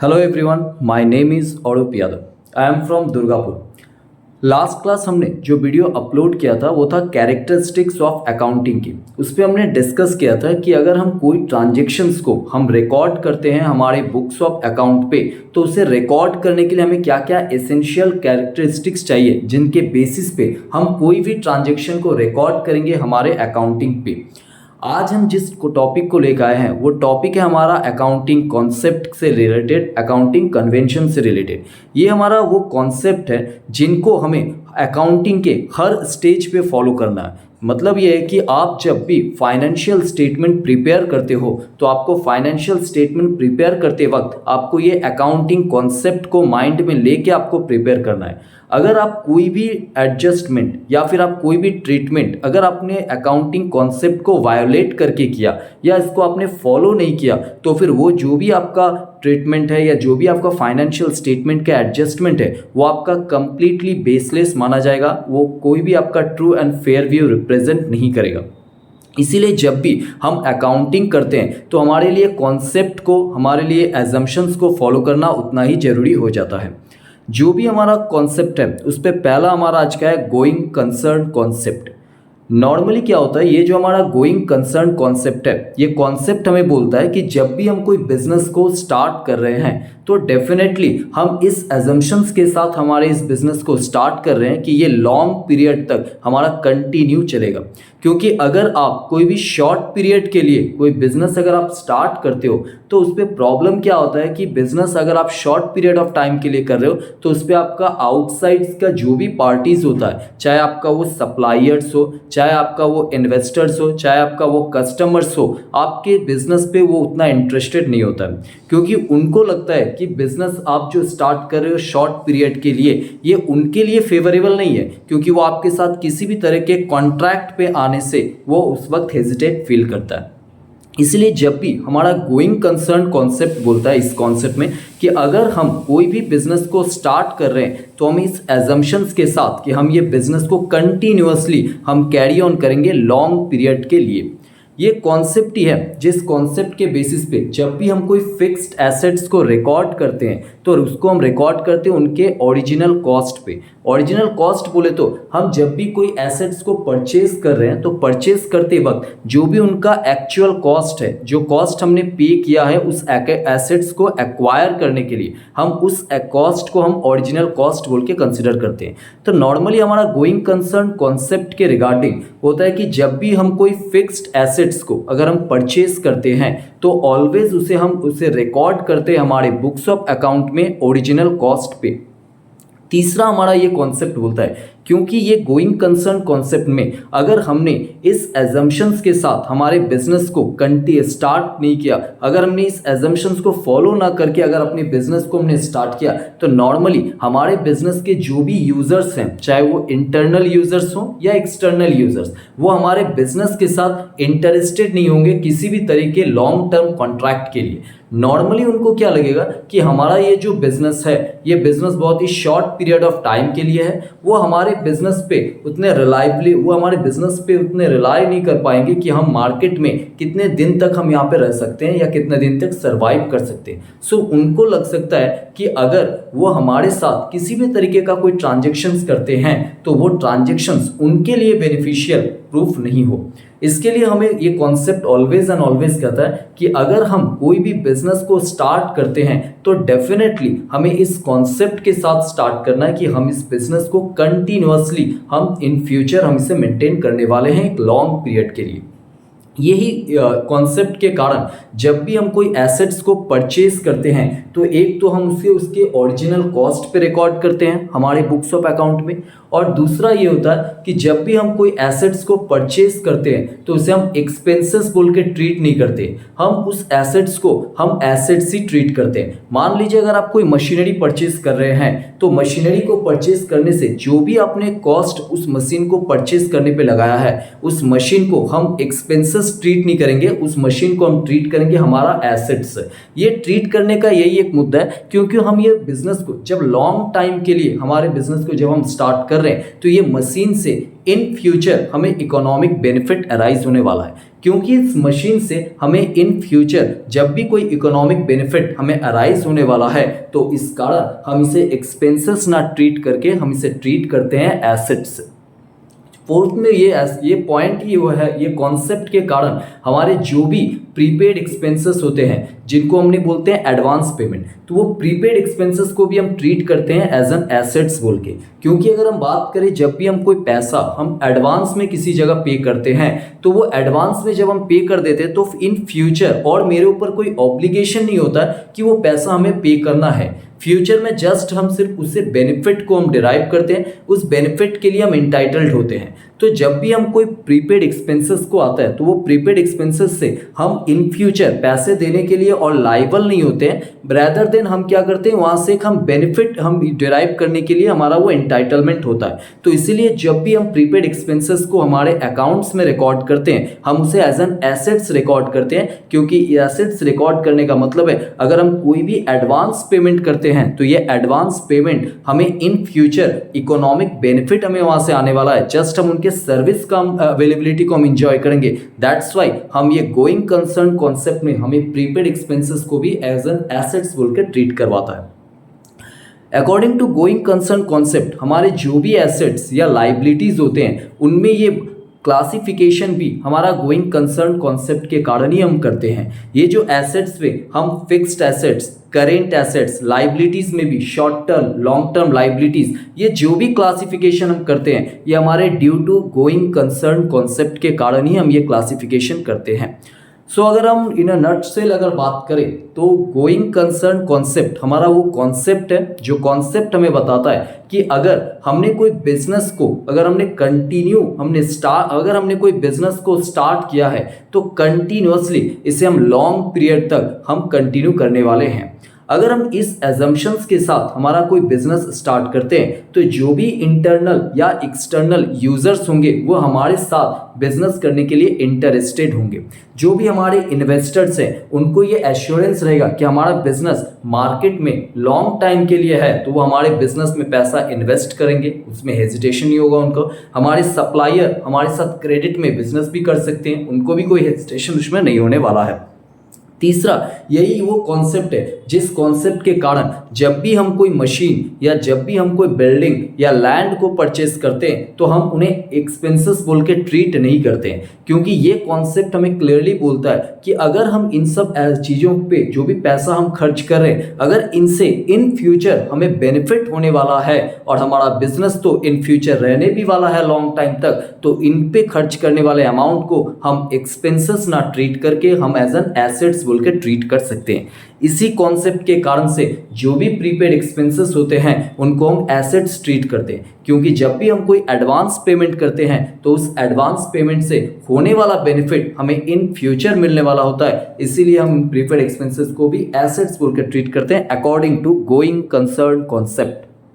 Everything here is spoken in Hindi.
Hello everyone, my name is Arup Yadav. I am from Durgapur. Last class हमने जो वीडियो अपलोड किया था वो था कैरेक्टरिस्टिक्स ऑफ अकाउंटिंग की। उस पर हमने डिस्कस किया था कि अगर हम कोई ट्रांजेक्शन्स को हम रिकॉर्ड करते हैं हमारे बुक्स ऑफ अकाउंट पे, तो उसे रिकॉर्ड करने के लिए हमें क्या क्या एसेंशियल कैरेक्टरिस्टिक्स चाहिए जिनके बेसिस पे हम कोई भी ट्रांजेक्शन को रिकॉर्ड करेंगे हमारे अकाउंटिंग पे। आज हम जिस टॉपिक को लेकर आए हैं वो टॉपिक है हमारा अकाउंटिंग कॉन्सेप्ट से रिलेटेड, अकाउंटिंग कन्वेंशन से रिलेटेड। ये हमारा वो कॉन्सेप्ट है जिनको हमें अकाउंटिंग के हर स्टेज पे फॉलो करना है। मतलब ये है कि आप जब भी फाइनेंशियल स्टेटमेंट प्रिपेयर करते हो तो आपको फाइनेंशियल स्टेटमेंट प्रिपेयर करते वक्त आपको ये अकाउंटिंग कॉन्सेप्ट को माइंड में लेके आपको प्रिपेयर करना है। अगर आप कोई भी एडजस्टमेंट या फिर आप कोई भी ट्रीटमेंट अगर आपने अकाउंटिंग कॉन्सेप्ट को वायोलेट करके किया या इसको आपने फॉलो नहीं किया, तो फिर वो जो भी आपका ट्रीटमेंट है या जो भी आपका फाइनेंशियल स्टेटमेंट का एडजस्टमेंट है वो आपका कंप्लीटली बेसलेस माना जाएगा। वो कोई भी आपका true and fair view represent नहीं करेगा। इसीलिए जब भी हम अकाउंटिंग करते हैं तो हमारे लिए कॉन्सेप्ट को, हमारे लिए एजम्पशंस को फॉलो करना उतना ही जरूरी हो जाता है। जो भी हमारा कॉन्सेप्ट है उस पर पहला हमारा आज का है गोइंग कंसर्न कॉन्सेप्ट। नॉर्मली क्या होता है, ये जो हमारा गोइंग कंसर्न कॉन्सेप्ट है, ये कॉन्सेप्ट हमें बोलता है कि जब भी हम कोई बिजनेस को स्टार्ट कर रहे हैं तो डेफिनेटली हम इस एजम्पशंस के साथ हमारे इस बिजनेस को स्टार्ट कर रहे हैं कि ये लॉन्ग पीरियड तक हमारा कंटिन्यू चलेगा। क्योंकि अगर आप कोई भी शॉर्ट पीरियड के लिए कोई बिजनेस अगर आप स्टार्ट करते हो तो उस पर प्रॉब्लम क्या होता है कि बिजनेस अगर आप शॉर्ट पीरियड ऑफ टाइम के लिए कर रहे हो तो उस पर आपका आउटसाइड्स का जो भी पार्टीज होता है, चाहे आपका वो सप्लायर्स हो, चाहे आपका वो इन्वेस्टर्स हो, चाहे आपका वो कस्टमर्स हो, आपके बिजनेस पे वो उतना इंटरेस्टेड नहीं होता है। क्योंकि उनको लगता है कि बिजनेस आप जो स्टार्ट कर रहे हो शॉर्ट पीरियड के लिए, ये उनके लिए फेवरेबल नहीं है, क्योंकि वो आपके साथ किसी भी तरह के कॉन्ट्रैक्ट पे आने से वो उस वक्त हेजिटेट फील करता है। इसलिए जब भी हमारा गोइंग कंसर्न कॉन्सेप्ट बोलता है इस कॉन्सेप्ट में कि अगर हम कोई भी बिजनेस को स्टार्ट कर रहे हैं तो हम इस एजम्पशंस के साथ कि हम ये बिजनेस को कंटिन्यूअसली हम कैरी ऑन करेंगे लॉन्ग पीरियड के लिए। ये कॉन्सेप्ट ही है जिस कॉन्सेप्ट के बेसिस पे जब भी हम कोई फिक्स्ड एसेट्स को रिकॉर्ड करते हैं तो उसको हम रिकॉर्ड करते हैं उनके ओरिजिनल कॉस्ट पे। ओरिजिनल कॉस्ट बोले तो हम जब भी कोई एसेट्स को परचेज कर रहे हैं तो परचेज करते वक्त जो भी उनका एक्चुअल कॉस्ट है, जो कॉस्ट हमने पे किया है उस एसेट्स को एक्वायर करने के लिए, हम उस कॉस्ट को हम ओरिजिनल कॉस्ट बोल के कंसिडर करते हैं। तो नॉर्मली हमारा गोइंग कंसर्न कॉन्सेप्ट के रिगार्डिंग होता है कि जब भी हम कोई फिक्स्ड एसेट्स को अगर हम परचेज करते हैं तो ऑलवेज उसे रिकॉर्ड करते हैं हमारे बुक्स ऑफ अकाउंट में ओरिजिनल कॉस्ट पे। तीसरा हमारा ये कॉन्सेप्ट बोलता है, क्योंकि ये गोइंग कंसर्न कॉन्सेप्ट में अगर हमने इस एजम्पशंस के साथ हमारे बिजनेस को स्टार्ट नहीं किया, अगर हमने इस एजम्पशंस को फॉलो ना करके अगर अपने बिजनेस को हमने स्टार्ट किया, तो नॉर्मली हमारे बिजनेस के जो भी यूजर्स हैं, चाहे वो इंटरनल यूजर्स हो या एक्सटर्नल यूजर्स, वो हमारे बिजनेस के साथ इंटरेस्टेड नहीं होंगे किसी भी तरीके लॉन्ग टर्म कॉन्ट्रैक्ट के लिए। नॉर्मली उनको क्या लगेगा कि हमारा ये जो बिजनेस है, ये बिजनेस बहुत ही शॉर्ट पीरियड ऑफ टाइम के लिए है, वो हमारे बिजनेस पे उतने रिलाई नहीं कर पाएंगे कि हम मार्केट में कितने दिन तक हम यहाँ पे रह सकते हैं या कितने दिन तक सरवाइव कर सकते हैं। सो उनको लग सकता है कि अगर वो हमारे साथ किसी भी तरीके का कोई ट्रांजेक्शन्स करते हैं तो वो ट्रांजेक्शन्स उनके लिए बेनिफिशियल प्रूफ नहीं हो। इसके लिए हमें ये कॉन्सेप्ट ऑलवेज एंड ऑलवेज कहता है कि अगर हम कोई भी बिजनेस को स्टार्ट करते हैं तो डेफिनेटली हमें इस कॉन्सेप्ट के साथ स्टार्ट करना है कि हम इस बिजनेस को कंटिन्यूअसली हम इन फ्यूचर हम इसे मेंटेन करने वाले हैं एक लॉन्ग पीरियड के लिए। यही कॉन्सेप्ट के कारण जब भी हम कोई एसेट्स को परचेज करते हैं तो एक तो हम उसे उसके ओरिजिनल कॉस्ट पे रिकॉर्ड करते हैं हमारे बुक्स ऑफ अकाउंट में, और दूसरा ये होता है कि जब भी हम कोई एसेट्स को परचेज करते हैं तो उसे हम एक्सपेंसेस बोल के ट्रीट नहीं करते, हम उस एसेट्स को हम एसेट्स ही ट्रीट करते हैं। मान लीजिए अगर आप कोई मशीनरी परचेज कर रहे हैं तो मशीनरी को परचेज करने से जो भी आपने कॉस्ट उस मशीन को परचेज करने पे लगाया है, उस मशीन को हम एक्सपेंसेस ट्रीट नहीं करेंगे, उस मशीन को हम ट्रीट करेंगे हमारा एसेट्स। ये ट्रीट करने का यही एक मुद्दा है, क्योंकि हम ये बिजनेस को जब लॉन्ग टाइम के लिए हमारे बिजनेस को जब हम स्टार्ट कर रहे हैं तो ये मशीन से इन फ्यूचर हमें इकोनॉमिक बेनिफिट अराइज होने वाला है। क्योंकि इस मशीन से हमें इन फ्यूचर जब भी कोई इकोनॉमिक बेनिफिट हमें अराइज होने वाला है तो इस कारण हम इसे एक्सपेंसेस ना ट्रीट करके हम इसे ट्रीट करते हैं एसेट्स। फोर्थ में ये पॉइंट ही वो है, ये कॉन्सेप्ट के कारण हमारे जो भी प्रीपेड एक्सपेंसेस होते हैं जिनको हमने बोलते हैं एडवांस पेमेंट, तो वो प्रीपेड एक्सपेंसेस को भी हम ट्रीट करते हैं एज एन एसेट्स बोल के। क्योंकि अगर हम बात करें जब भी हम कोई पैसा हम एडवांस में किसी जगह पे करते हैं तो वो एडवांस में जब हम पे कर देते हैं तो इन फ्यूचर और मेरे ऊपर कोई ऑब्लिगेशन नहीं होता कि वो पैसा हमें पे करना है। फ्यूचर में जस्ट हम सिर्फ उससे बेनिफिट को हम डिराइव करते हैं, उस बेनिफिट के लिए हम इंटाइटल्ड होते हैं। तो जब भी हम कोई प्रीपेड एक्सपेंसेस को आता है तो वो प्रीपेड एक्सपेंसेस से हम इन फ्यूचर पैसे देने के लिए और लाइबल नहीं होते हैं, रेदर देन हम क्या करते हैं वहाँ से हम बेनिफिट हम डिराइव करने के लिए हमारा वो इंटाइटलमेंट होता है। तो इसीलिए जब भी हम प्रीपेड एक्सपेंसेस को हमारे अकाउंट्स में रिकॉर्ड करते हैं हम उसे एज एन एसेट्स रिकॉर्ड करते हैं, क्योंकि एसेट्स रिकॉर्ड करने का मतलब है अगर हम कोई भी एडवांस पेमेंट करते हैं तो ये एडवांस पेमेंट हमें इन फ्यूचर इकोनॉमिक बेनिफिट हमें वहाँ से आने वाला है, जस्ट हम उनके सर्विस का अवेलेबिलिटी को हम इंजॉय करेंगे। दैट्स वाई हम ये गोइंग कंसर्न कॉन्सेप्ट में हमें प्रीपेड एक्सपेंसेस को भी एज एन एसेट्स बोलकर ट्रीट करवाता है। According to going concern concept हमारे जो भी एसेट्स या लाइबिलिटीज होते हैं उनमें ये क्लासिफिकेशन भी हमारा गोइंग कंसर्न कॉन्सेप्ट के कारण ही हम करते हैं। ये जो एसेट्स में हम fixed assets, current assets, liabilities में भी short term long term liabilities, ये जो भी क्लासिफिकेशन हम करते हैं ये हमारे due to going concern concept के कारण ही हम ये क्लासिफिकेशन करते हैं। सो अगर हम इन अ नटसेल अगर बात करें तो गोइंग कंसर्न कॉन्सेप्ट हमारा वो कॉन्सेप्ट है जो कॉन्सेप्ट हमें बताता है कि अगर हमने कोई बिजनेस को अगर हमने कोई बिजनेस को स्टार्ट किया है तो कंटिन्यूअसली इसे हम लॉन्ग पीरियड तक हम कंटिन्यू करने वाले हैं। अगर हम इस एजम्पशंस के साथ हमारा कोई बिजनेस स्टार्ट करते हैं तो जो भी इंटरनल या एक्सटर्नल यूजर्स होंगे वो हमारे साथ बिजनेस करने के लिए इंटरेस्टेड होंगे। जो भी हमारे इन्वेस्टर्स हैं उनको ये एश्योरेंस रहेगा कि हमारा बिजनेस मार्केट में लॉन्ग टाइम के लिए है तो वो हमारे बिजनेस में पैसा इन्वेस्ट करेंगे, उसमें हेजिटेशन नहीं होगा उनको। हमारे सप्लायर हमारे साथ क्रेडिट में बिजनेस भी कर सकते हैं, उनको भी कोई हेजिटेशन उसमें नहीं होने वाला है। तीसरा यही वो कॉन्सेप्ट है जिस कॉन्सेप्ट के कारण जब भी हम कोई मशीन या जब भी हम कोई बिल्डिंग या लैंड को परचेस करते हैं तो हम उन्हें एक्सपेंसेस बोल के ट्रीट नहीं करते हैं, क्योंकि ये कॉन्सेप्ट हमें क्लियरली बोलता है कि अगर हम इन सब चीज़ों पे जो भी पैसा हम खर्च कर रहे हैं अगर इनसे इन फ्यूचर हमें बेनिफिट होने वाला है और हमारा बिजनेस तो इन फ्यूचर रहने भी वाला है लॉन्ग टाइम तक, तो इन पे खर्च करने वाले अमाउंट को हम एक्सपेंसेस ना ट्रीट करके हम एज एन एसेट्स बोल के ट्रीट कर सकते हैं। इसी कॉन्सेप्ट के कारण से जो भी प्रीपेड एक्सपेंसेस होते हैं उनको हम एसेट्स ट्रीट करते हैं, क्योंकि जब भी हम कोई एडवांस पेमेंट करते हैं तो उस एडवांस पेमेंट से होने वाला बेनिफिट हमें इन फ्यूचर मिलने वाला होता है। इसीलिए हम प्रीपेड एक्सपेंसेस को भी एसेट्स बोल के ट्रीट करते हैं according to going concern concept.